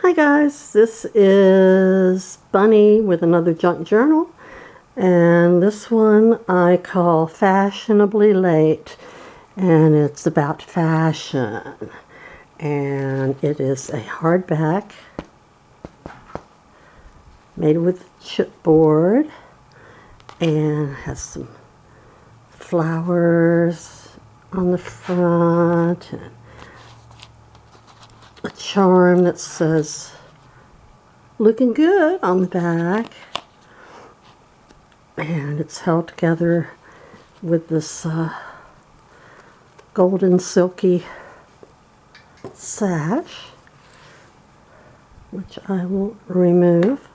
Hi guys, this is Bunny with another junk journal, and this one I call Fashionably Late, and it's about fashion, and it is a hardback made with chipboard and has some flowers on the front and a charm that says "looking good" on the back, and it's held together with this golden silky sash, which I will remove.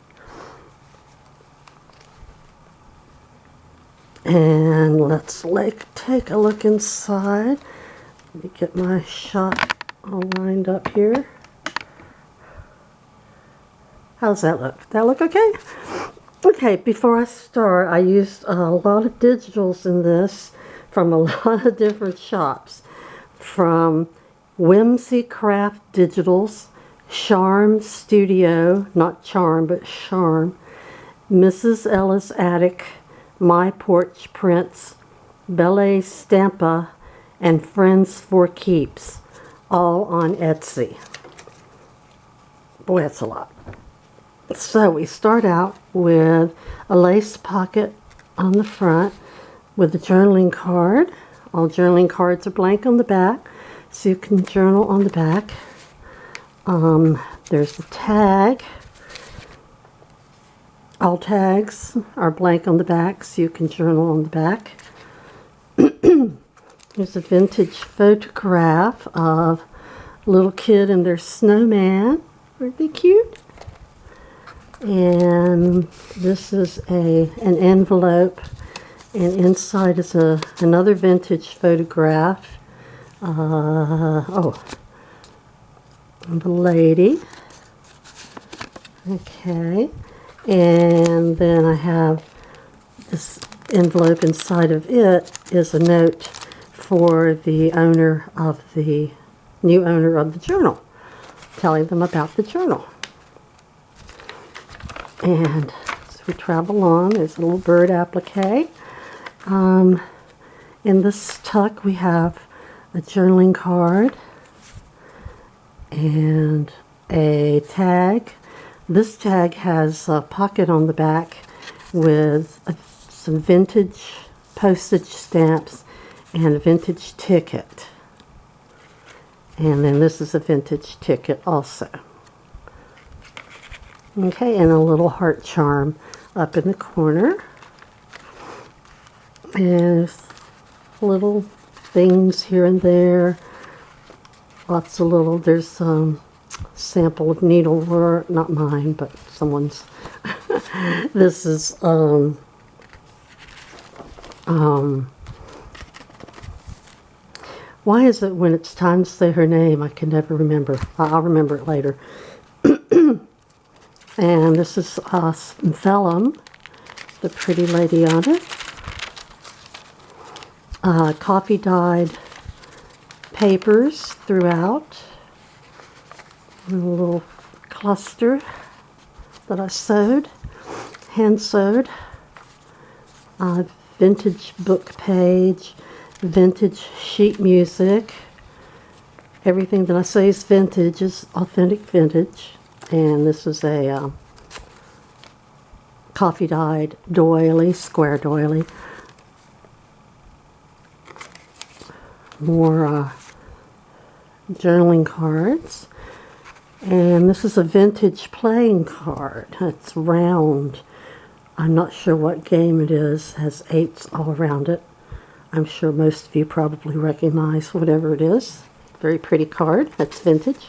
And let's take a look inside. Let me get my shot all lined up here. How's that look? That look okay? Okay, before I start, I used a lot of digitals in this from a lot of different shops. From Whimsy Craft Digitals, Charm Studio, not Charm, but Charm, Mrs. Ellis Attic, My Porch Prints, Belle Stampa, and Friends for Keeps, all on Etsy. Boy, that's a lot. So we start out with a lace pocket on the front with a journaling card. All journaling cards are blank on the back, so you can journal on the back. There's the tag. All tags are blank on the back, so you can journal on the back. There's a vintage photograph of a little kid and their snowman. Aren't they cute? And this is an envelope, and inside is another vintage photograph. The lady. Okay. And then I have this envelope. Inside of it is a note for the new owner of the journal, telling them about the journal. And as we travel on, there's a little bird applique. In this tuck we have a journaling card and a tag. This tag has a pocket on the back with some vintage postage stamps and a vintage ticket. And then this is a vintage ticket also. Okay, and a little heart charm up in the corner. And little things here and there. Lots of little, there's some sample of needlework, not mine, but someone's. This is why is it when it's time to say her name I can never remember? I'll remember it later. And this is vellum, the pretty lady on it. Coffee dyed papers throughout. And a little cluster that I sewed, hand sewed. Vintage book page, vintage sheet music. Everything that I say is vintage is authentic vintage. And this is a coffee dyed doily, square doily. More journaling cards. And this is a vintage playing card. It's round. I'm not sure what game it is. It has 8s all around it. I'm sure most of you probably recognize whatever it is. Very pretty card. That's vintage.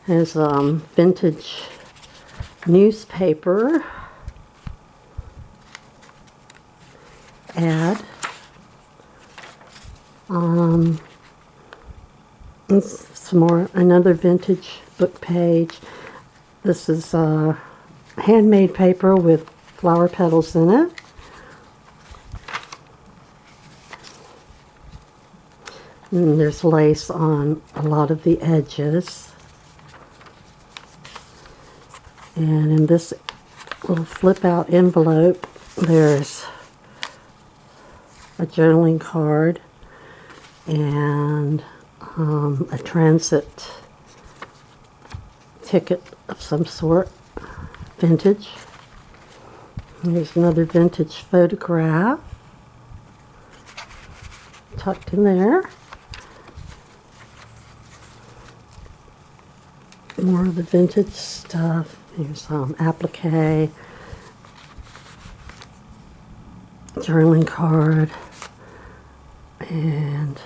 Has vintage newspaper ad. Another vintage book page. This is handmade paper with flower petals in it. And there's lace on a lot of the edges. And in this little flip out envelope, there's a journaling card and a transit ticket of some sort, vintage. And here's another vintage photograph tucked in there. More of the vintage stuff. Here's applique, journaling card, and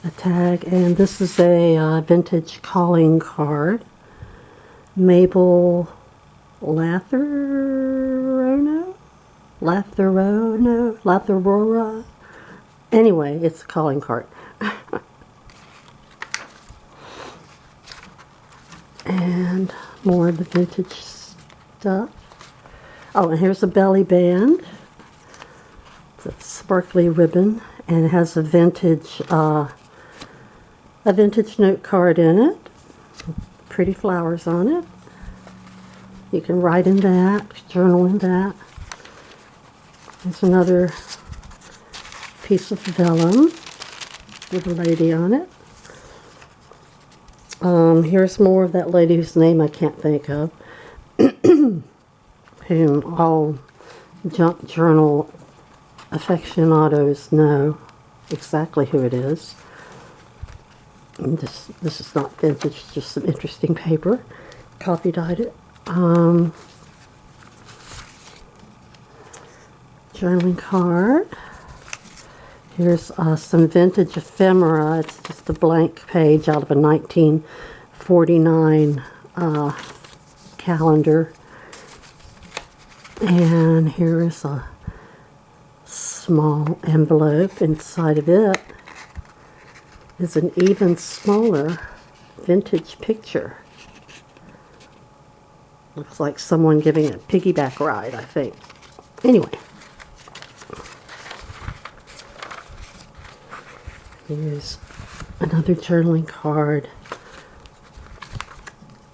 a tag. And this is a vintage calling card. Mabel Latharora. Anyway, it's a calling card. And more of the vintage stuff. Oh, and here's a belly band. It's a sparkly ribbon, and it has a vintage note card in it. Pretty flowers on it. You can write in that, journal in that. There's another piece of vellum with a lady on it. Here's more of that lady whose name I can't think of, whom all junk journal aficionados know exactly who it is. And this is not vintage, just some interesting paper. Coffee dyed it. Journaling card. Here's some vintage ephemera. It's just a blank page out of a 1949 calendar. And here is a small envelope. Inside of it is an even smaller vintage picture. Looks like someone giving a piggyback ride, I think. Anyway. Here's another journaling card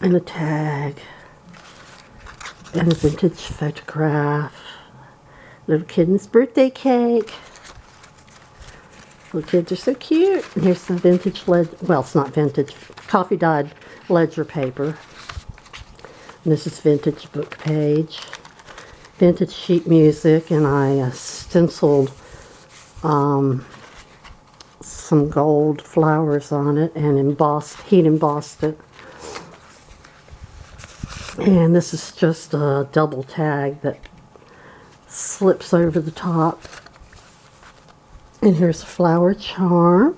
and a tag and a vintage photograph. Little kitten's birthday cake. Little kids are so cute. And here's some vintage well, it's not vintage, coffee dyed ledger paper. And this is vintage book page. Vintage sheet music, and I stenciled some gold flowers on it and heat embossed it. And this is just a double tag that slips over the top. And here's a flower charm.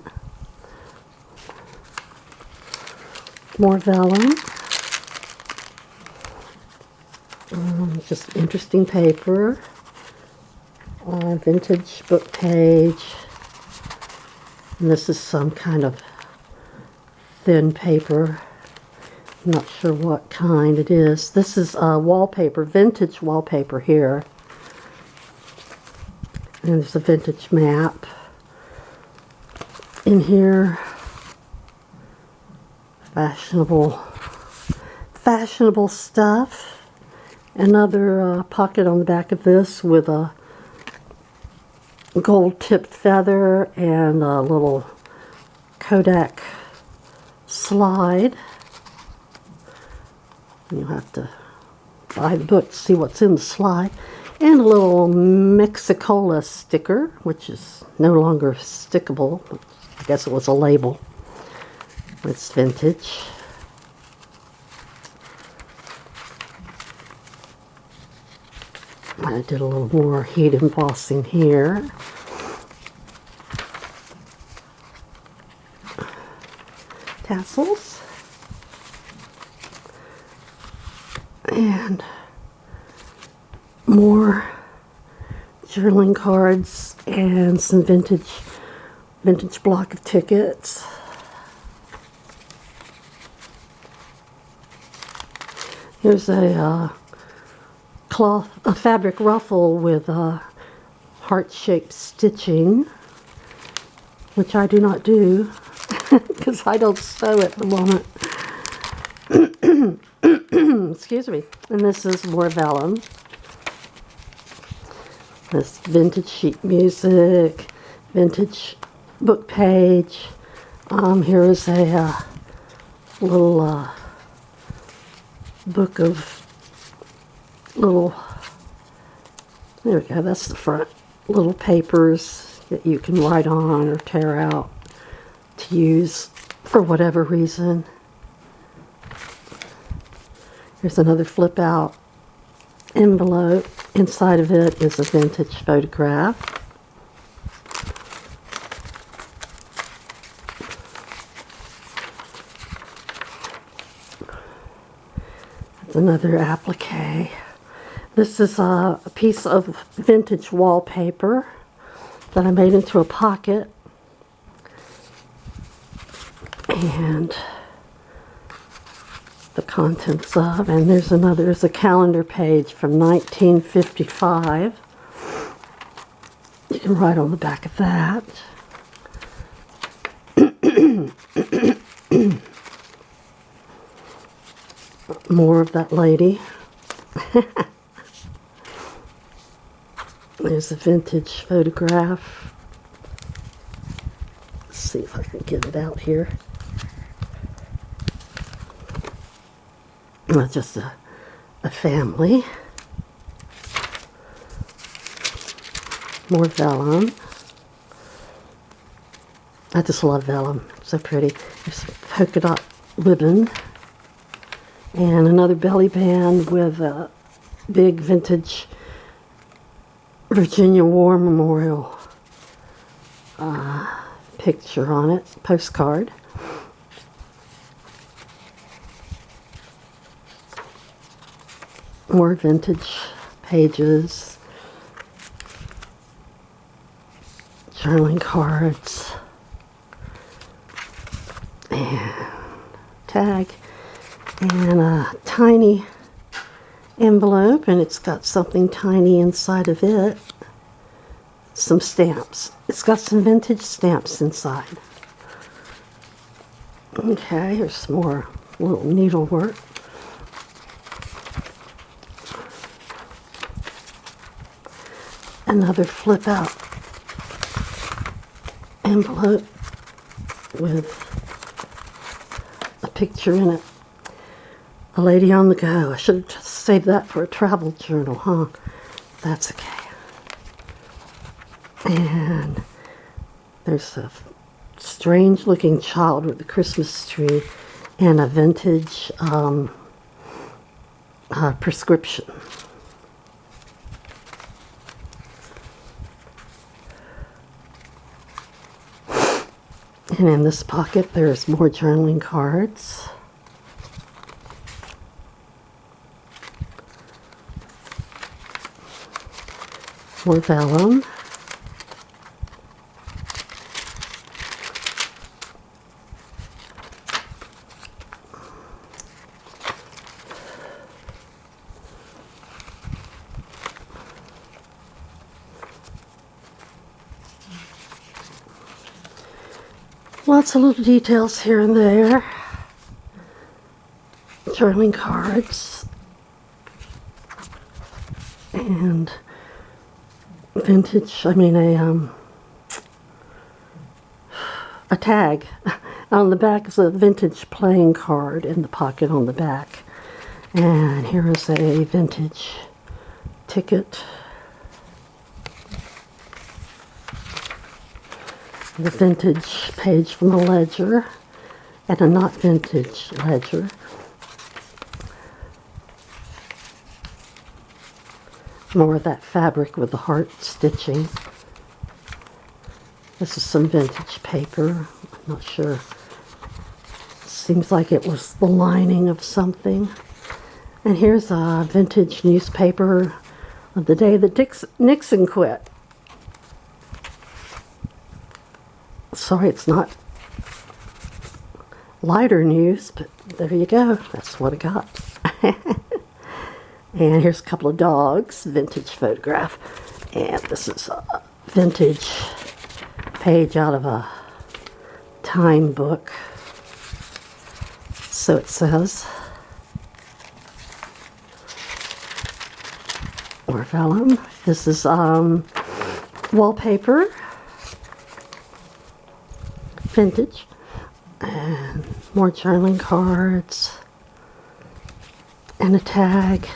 More vellum. Just interesting paper. Vintage book page. And this is some kind of thin paper. I'm not sure what kind it is. This is wallpaper, vintage wallpaper here. And there's a vintage map in here. Fashionable stuff. Another pocket on the back of this with a gold tipped feather and a little Kodak slide. You'll have to buy the book to see what's in the slide. And a little Mexicola sticker, which is no longer stickable. I guess it was a label. It's vintage. I did a little more heat embossing here. Tassels. And more journaling cards and some vintage block of tickets. Here's a fabric ruffle with heart-shaped stitching, which I do not do because I don't sew at the moment. Excuse me. And this is more vellum. This vintage sheet music, vintage book page. Here is a little book of little, there we go, that's the front. Little papers that you can write on or tear out to use for whatever reason. Here's another flip out envelope. Inside of it is a vintage photograph. That's another applique. This is a piece of vintage wallpaper that I made into a pocket. And the contents of, and there's a calendar page from 1955. You can write on the back of that. More of that lady. There's a vintage photograph. Let's see if I can get it out here. It's just a family. More vellum. I just love vellum. It's so pretty. There's some polka dot ribbon. And another belly band with a big vintage Virginia War Memorial picture on it. Postcard. More vintage pages, journaling cards, and tag, and a tiny envelope, and it's got something tiny inside of it. Some stamps. It's got some vintage stamps inside. Okay, here's some more little needlework. Another flip out envelope with a picture in it. A lady on the go. I should have just saved that for a travel journal, huh? That's okay. And there's a strange looking child with a Christmas tree and a vintage prescription. And in this pocket, there's more journaling cards. More vellum. Lots of little details here and there. Journaling cards. And vintage, a tag. On the back is a vintage playing card in the pocket on the back. And here is a vintage ticket. The vintage page from the ledger, and a not vintage ledger. More of that fabric with the heart stitching. This is some vintage paper. I'm not sure. Seems like it was the lining of something. And here's a vintage newspaper of the day that Nixon quit. Sorry, it's not lighter news, but there you go. That's what I got. And here's a couple of dogs, vintage photograph. And this is a vintage page out of a time book. So it says. More vellum. This is wallpaper. Vintage. And more journaling cards. And a tag.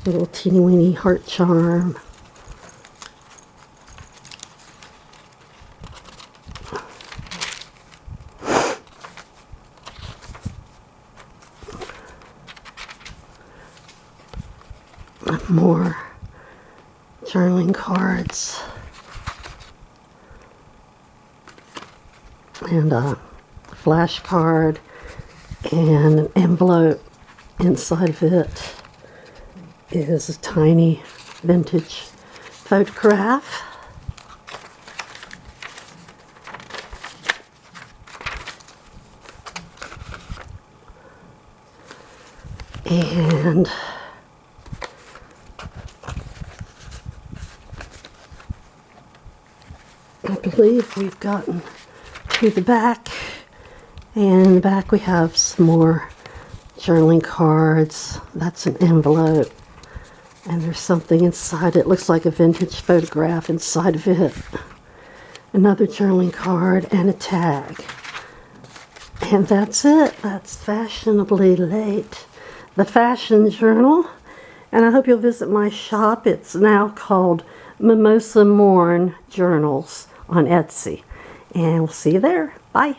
A little teeny weeny heart charm. More journaling cards. And a flashcard and an envelope. Inside of it is a tiny vintage photograph. And I believe we've gotten to the back. And in the back we have some more journaling cards. That's an envelope. And there's something inside it. Looks like a vintage photograph inside of it. Another journaling card and a tag. And that's it. That's Fashionably Late, the fashion journal. And I hope you'll visit my shop. It's now called Mimosa Morn Journals on Etsy. And we'll see you there. Bye.